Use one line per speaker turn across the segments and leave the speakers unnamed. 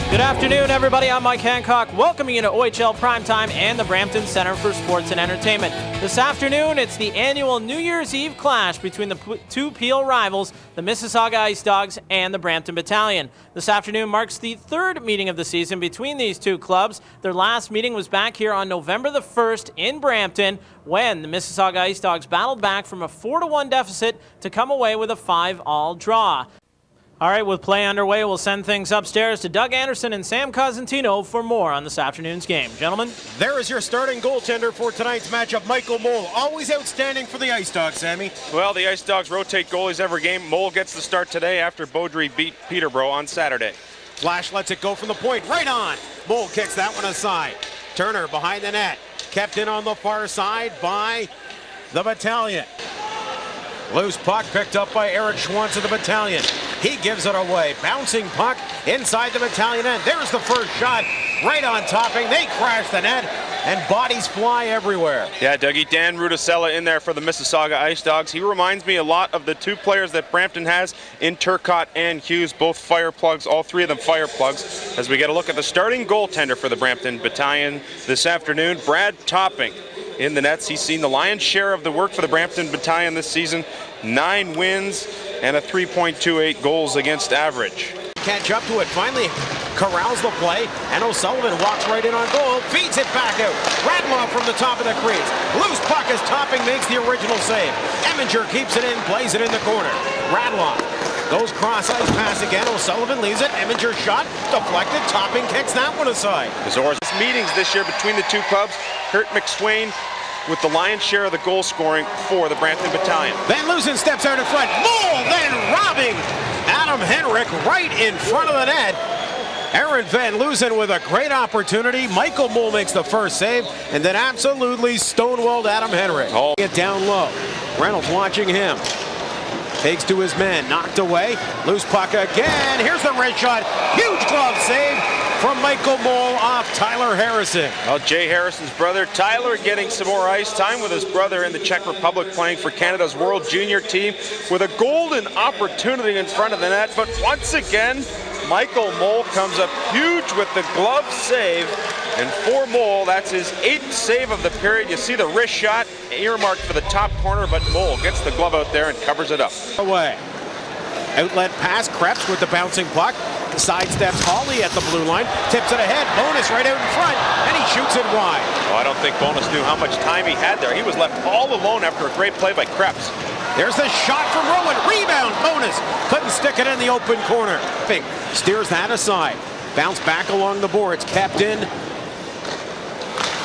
Good afternoon, everybody. I'm Mike Hancock, welcoming you to OHL Primetime and the Brampton Center for Sports and Entertainment. This afternoon, it's the annual New Year's Eve clash between the two Peel rivals, the Mississauga Ice Dogs and the Brampton Battalion. This afternoon marks the third meeting of the season between these two clubs. Their last meeting was back here on November the 1st in Brampton, when the Mississauga Ice Dogs battled back from a 4-1 deficit to come away with a 5-all draw. All right, with play underway, we'll send things upstairs to Doug Anderson and Sam Cosentino for more on this afternoon's game. Gentlemen.
There is your starting goaltender for tonight's matchup, Michael Mole. Always outstanding for the Ice Dogs, Sammy.
Well, the Ice Dogs rotate goalies every game. Mole gets the start today after Beaudry beat Peterborough on Saturday.
Flash lets it go from the point, right on. Mole kicks that one aside. Turner behind the net. Kept in on the far side by the Battalion. Loose puck picked up by Eric Schwantz of the Battalion. He gives it away. Bouncing puck inside the Battalion end. There's the first shot. Right on topping. They crash the net, and bodies fly everywhere.
Yeah, Dougie, Dan Rudisella in there for the Mississauga Ice Dogs. He reminds me a lot of the two players that Brampton has in Turcotte and Hughes, both fire plugs, all three of them fire plugs. As we get a look at the starting goaltender for the Brampton Battalion this afternoon, Brad Topping in the nets. He's seen the lion's share of the work for the Brampton Battalion this season. 9 wins and a 3.28 goals against average.
Catch up to it, finally corrals the play, and O'Sullivan walks right in on goal, feeds it back out. Radloff from the top of the crease. Loose puck as Topping makes the original save. Eminger keeps it in, plays it in the corner. Radloff goes cross-ice pass again. O'Sullivan leaves it. Eminger shot, deflected. Topping kicks that one aside.
Azores meetings this year between the two clubs. Kurt McSwain with the lion's share of the goal scoring for the Brampton Battalion.
Van Loosen steps out in front. Mole then robbing Adam Henrik right in front of the net. Aaron Van Loosen with a great opportunity. Michael Mole makes the first save, and then absolutely stonewalled Adam Henrik.
Oh.
Get down low. Reynolds watching him. Takes to his man, knocked away. Loose puck again. Here's the wrist shot. Huge glove save from Michael Mole off Tyler Harrison.
Well, Jay Harrison's brother, Tyler, getting some more ice time with his brother in the Czech Republic, playing for Canada's World Junior team with a golden opportunity in front of the net. But once again, Michael Mole comes up huge with the glove save. And for Mole, that's his 8th save of the period. You see the wrist shot earmarked for the top corner, but Mole gets the glove out there and covers it up.
Away. Outlet pass, Krebs with the bouncing puck. Sidesteps Hawley at the blue line. Tips it ahead. Bonus right out in front, and he shoots it wide.
Oh, I don't think Bonus knew how much time he had there. He was left all alone after a great play by Krebs.
There's the shot from Rowan. Rebound. Bonus couldn't stick it in the open corner. Fink steers that aside. Bounce back along the boards. Kept in.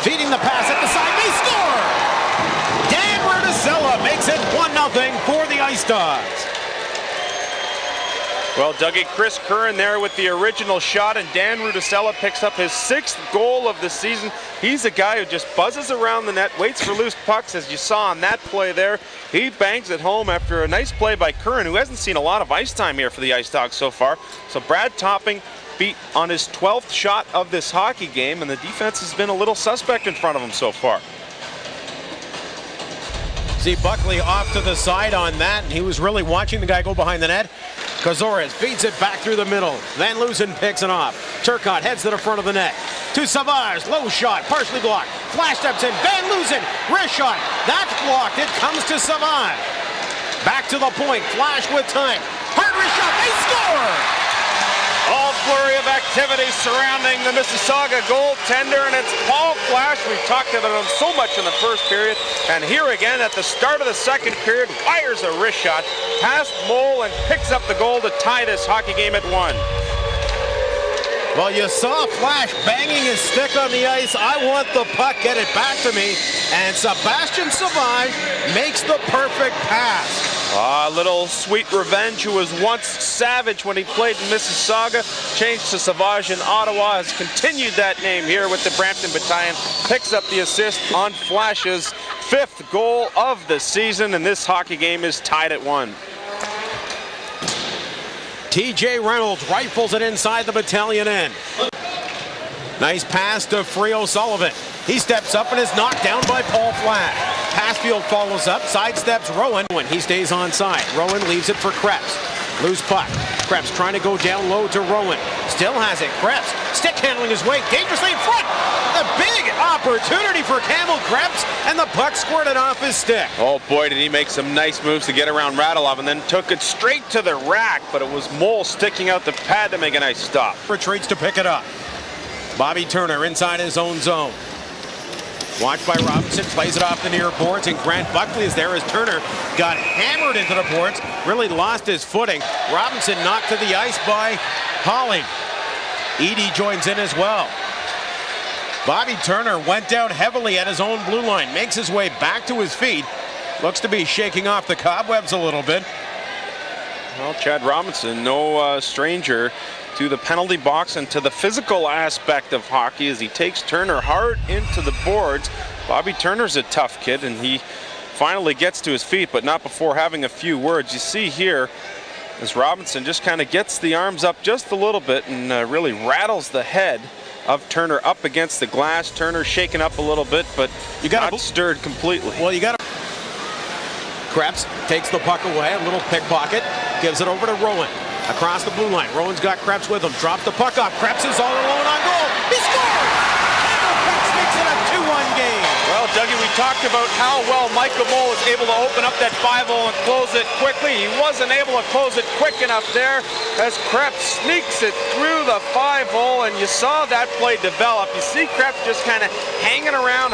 Feeding the pass at the side. They score! Dan Rudisella makes it 1-0 for the Ice Dogs.
Well, Dougie, Chris Curran there with the original shot, and Dan Rudisella picks up his 6th goal of the season. He's a guy who just buzzes around the net, waits for loose pucks, as you saw on that play there. He bangs it home after a nice play by Curran, who hasn't seen a lot of ice time here for the Ice Dogs so far. So Brad Topping beat on his 12th shot of this hockey game, and the defense has been a little suspect in front of him so far.
See Buckley off to the side on that, and he was really watching the guy go behind the net. Kozores feeds it back through the middle. Van Loosen picks it off. Turcotte heads to the front of the net. To Savage, low shot, partially blocked. Flash steps in, Van Loosen, wrist shot. That's blocked, it comes to Savage. Back to the point, Flash with time. Hard wrist shot, they score!
All flurry of activity surrounding the Mississauga goaltender, and it's Paul Flash. We've talked about him so much in the first period, and here again at the start of the second period, wires a wrist shot past Mole and picks up the goal to tie this hockey game at 1.
Well, you saw Flash banging his stick on the ice. I want the puck, get it back to me, and Sebastian Savage makes the perfect pass.
A little sweet revenge, who was once Savage when he played in Mississauga, changed to Savage in Ottawa, has continued that name here with the Brampton Battalion, picks up the assist on Flash's 5th goal of the season, and this hockey game is tied at 1.
TJ Reynolds rifles it inside the Battalion end. Nice pass to Free O'Sullivan. He steps up and is knocked down by Paul Flash. Passfield follows up, sidesteps Rowan when he stays onside. Rowan leaves it for Krebs. Loose puck. Krebs trying to go down low to Rowan. Still has it. Krebs stick handling his way dangerously in front. The big opportunity for Campbell Krebs, and the puck squirted off his stick.
Oh boy, did he make some nice moves to get around Radulov, and then took it straight to the rack, but it was Mole sticking out the pad to make a nice stop.
Retreats to pick it up. Bobby Turner inside his own zone. Watched by Robinson, plays it off the near boards, and Grant Buckley is there as Turner got hammered into the boards, really lost his footing. Robinson knocked to the ice by Holly. Edie joins in as well. Bobby Turner went down heavily at his own blue line, makes his way back to his feet, looks to be shaking off the cobwebs a little bit.
Well, Chad Robinson, no stranger to the penalty box and to the physical aspect of hockey as he takes Turner hard into the boards. Bobby Turner's a tough kid, and he finally gets to his feet, but not before having a few words. You see here as Robinson just kind of gets the arms up just a little bit and really rattles the head of Turner up against the glass. Turner shaken up a little bit, but not stirred completely.
Well, you got to. Krebs takes the puck away, a little pickpocket, gives it over to Rowan. Across the blue line, Rowan's got Krebs with him, drops the puck off. Krebs is all alone on goal. He scores! Campbell Krebs makes it a 2-1 game.
Well, Dougie, we talked about how well Michael Mole was able to open up that 5-hole and close it quickly. He wasn't able to close it quick enough there as Krebs sneaks it through the 5-hole, and you saw that play develop. You see Krebs just kind of hanging around,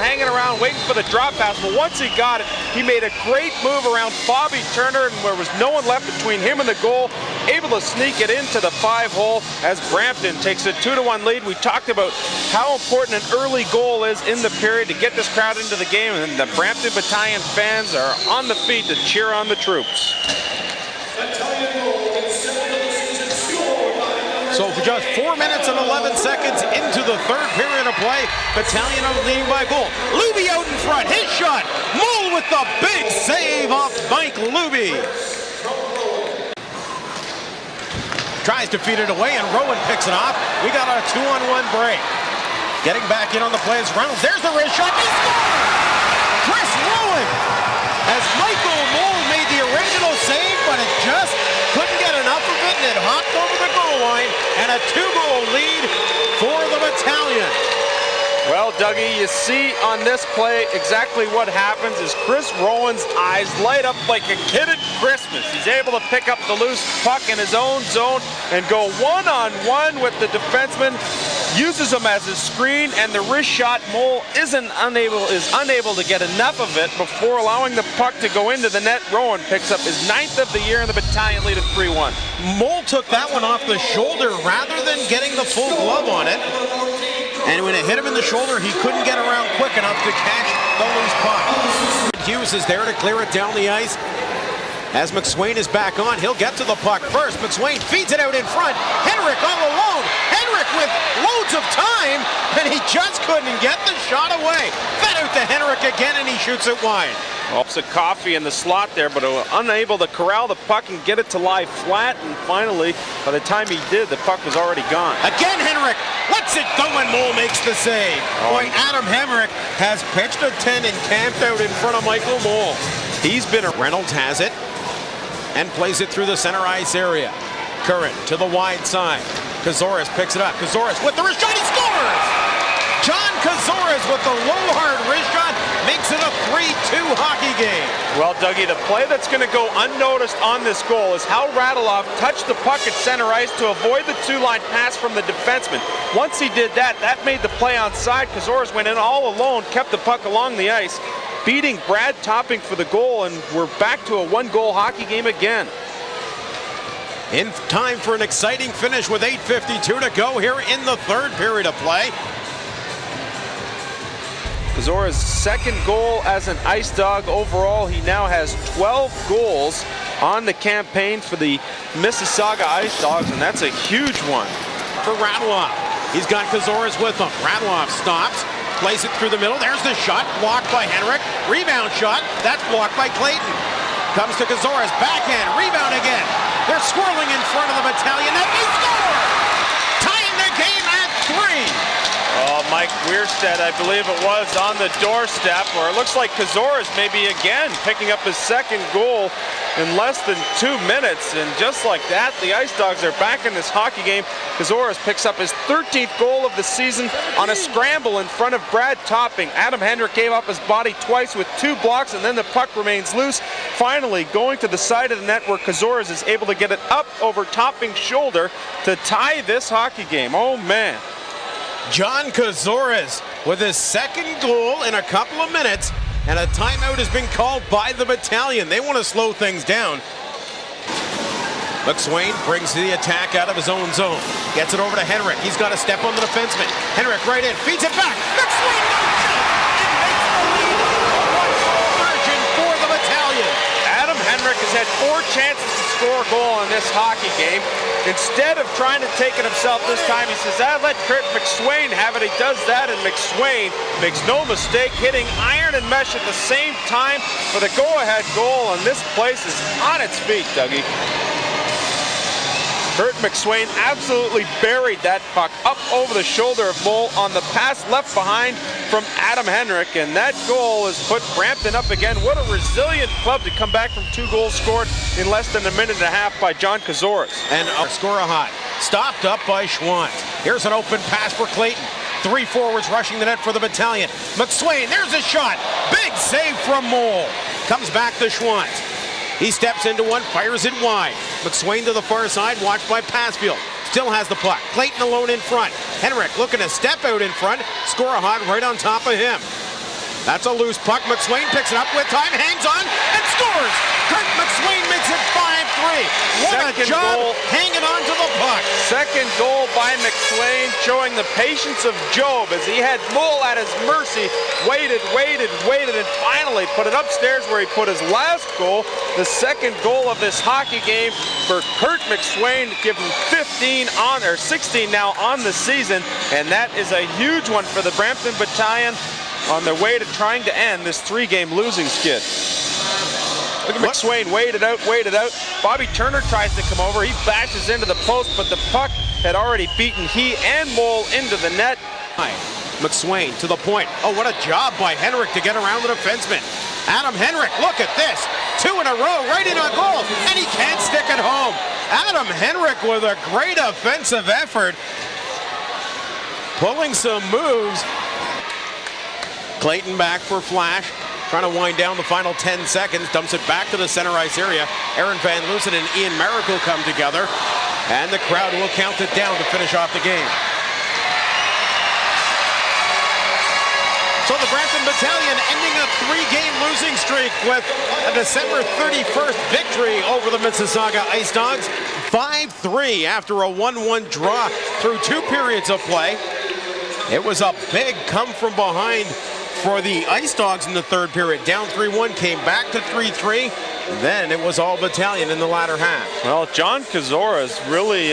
waiting for the drop pass, but once he got it, he made a great move around Bobby Turner, and there was no one left between him and the goal, able to sneak it into the 5-hole as Brampton takes a 2-1 lead. We talked about how important an early goal is in the period to get this crowd into the game, and the Brampton Battalion fans are on the feet to cheer on the troops.
So for just 4 minutes and 11 seconds into the third period of play, Battalion are leading by goal. Luby out in front, his shot. Mole with the big save off Mike Luby. Tries to feed it away, and Rowan picks it off. We got a 2-on-1 break. Getting back in on the play is Reynolds. There's the wrist shot. He scores! Chris Rowan! As Michael Mole made the original save, but it just couldn't get enough of it, and it hopped over the goal line, and a 2-goal lead for the Battalion.
Well, Dougie, you see on this play exactly what happens is Chris Rowan's eyes light up like a kid at Christmas. He's able to pick up the loose puck in his own zone and go one-on-one with the defenseman, uses him as a screen, and the wrist shot, Mole is unable to get enough of it before allowing the puck to go into the net. Rowan picks up his 9th of the year, and the Battalion lead at 3-1.
Mole took that one off the shoulder rather than getting the full glove on it. And when it hit him in the shoulder, he couldn't get around quick enough to catch the loose puck. Hughes is there to clear it down the ice. As McSwain is back on, he'll get to the puck first. McSwain feeds it out in front. Henrik all alone. Henrik with loads of time, and he just couldn't get the shot away. Fed out to Henrik again, and he shoots it wide.
Helps a coffee in the slot there, but unable to corral the puck and get it to lie flat. And finally, by the time he did, the puck was already gone.
Again, Henrik lets it go, and Mole makes the save. Boy, Adam Henrik has pitched a 10 and camped out in front of Michael Mole. He's been a Reynolds has it and plays it through the center ice area. Curran to the wide side. Kazoris picks it up. Kazoris with the wrist shot, he scores! John Kazoris with the low hard wrist shot makes it a 3-2 hockey game.
Well, Dougie, the play that's going to go unnoticed on this goal is how Radulov touched the puck at center ice to avoid the two-line pass from the defenseman. Once he did that, that made the play on side. Kazoris went in all alone, kept the puck along the ice, beating Brad Topping for the goal, and we're back to a one-goal hockey game again.
In time for an exciting finish with 8:52 to go here in the third period of play.
Kazora's second goal as an Ice Dog overall. He now has 12 goals on the campaign for the Mississauga Ice Dogs, and that's a huge one.
For Radulov, he's got Kazoris with him. Radulov stops, plays it through the middle. There's the shot, blocked by Henrik. Rebound shot, that's blocked by Clayton. Comes to Kazoris, backhand, rebound again. They're swirling in front of the Battalion, and they score! Tying the game at 3.
Oh, Mike Weirstead, I believe it was, on the doorstep, or it looks like Kazoris maybe again picking up his second goal in less than 2 minutes. And just like that, the Ice Dogs are back in this hockey game. Kazores picks up his 13th goal of the season on a scramble in front of Brad Topping. Adam Hendrick gave up his body twice with 2 blocks, and then the puck remains loose. Finally, going to the side of the net where Kazores is able to get it up over Topping's shoulder to tie this hockey game. Oh, man.
John Kazores with his second goal in a couple of minutes, and a timeout has been called by the Battalion. They want to slow things down. McSwain brings the attack out of his own zone. Gets it over to Henrik. He's got to step on the defenseman. Henrik right in, feeds it back. McSwain margin for the Battalion.
Adam Henrik has had 4 chances to score a goal in this hockey game. Instead of trying to take it himself this time, he says, let Kurt McSwain have it. He does that, and McSwain makes no mistake, hitting iron and mesh at the same time for the go-ahead goal, and this place is on its feet, Dougie. Kurt McSwain absolutely buried that puck up over the shoulder of Mole on the pass left behind from Adam Henrik, and that goal has put Brampton up again. What a resilient club to come back from 2 goals scored in less than a minute and a half by John Kazores.
And Skorahat stopped up by Schwantz. Here's an open pass for Clayton. 3 forwards rushing the net for the Battalion. McSwain, there's a shot. Big save from Mole. Comes back to Schwantz. He steps into one, fires it wide. McSwain to the far side, watched by Passfield. Still has the puck. Clayton alone in front. Henrik looking to step out in front. Skorahat right on top of him. That's a loose puck. McSwain picks it up with time, hangs on, and scores! Kurt McSwain makes it 5-3. What a job hanging on to the puck.
Second goal by McSwain, showing the patience of Job as he had Mole at his mercy. Waited, and finally put it upstairs where he put his last goal. The second goal of this hockey game for Kurt McSwain, give him 16 now on the season, and that is a huge one for the Brampton Battalion on their way to trying to end this 3-game losing skid. Look at McSwain, waited out. Bobby Turner tries to come over. He bashes into the post, but the puck had already beaten he and Mole into the net.
McSwain to the point. Oh, what a job by Henrik to get around the defenseman. Adam Henrik, look at this. 2 in a row, right in on goal, and he can't stick it home. Adam Henrik with a great offensive effort, pulling some moves. Clayton back for Flash, trying to wind down the final 10 seconds, dumps it back to the center ice area. Aaron Van Loosen and Ian Merrick will come together, and the crowd will count it down to finish off the game. So the Brampton Battalion ending a 3-game losing streak with a December 31st victory over the Mississauga Ice Dogs. 5-3 after a 1-1 draw through 2 periods of play. It was a big come from behind for the Ice Dogs in the 3rd period. Down 3-1, came back to 3-3. Then it was all Battalion in the latter half.
Well, John Kazores really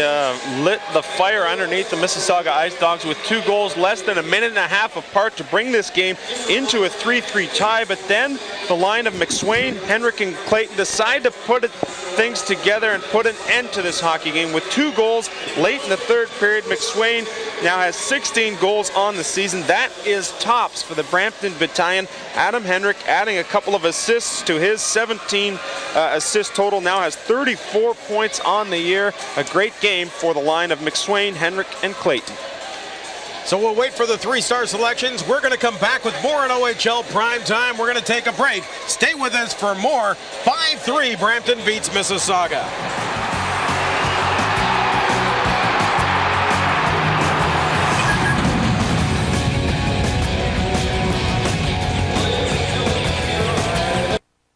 lit the fire underneath the Mississauga Ice Dogs with 2 goals less than a minute and a half apart to bring this game into a 3-3 tie. But then the line of McSwain, Henrik, and Clayton decide to put things together and put an end to this hockey game with 2 goals late in the 3rd period. McSwain now has 16 goals on the season. That is tops for the Brampton Battalion. Adam Henrik adding a couple of assists to his 17 assist total, now has 34 points on the year. A great game for the line of McSwain, Henrik, and Clayton.
So we'll wait for the 3-star selections. We're going to come back with more in OHL Prime Time. We're going to take a break. Stay with us for more. 5-3 Brampton beats Mississauga.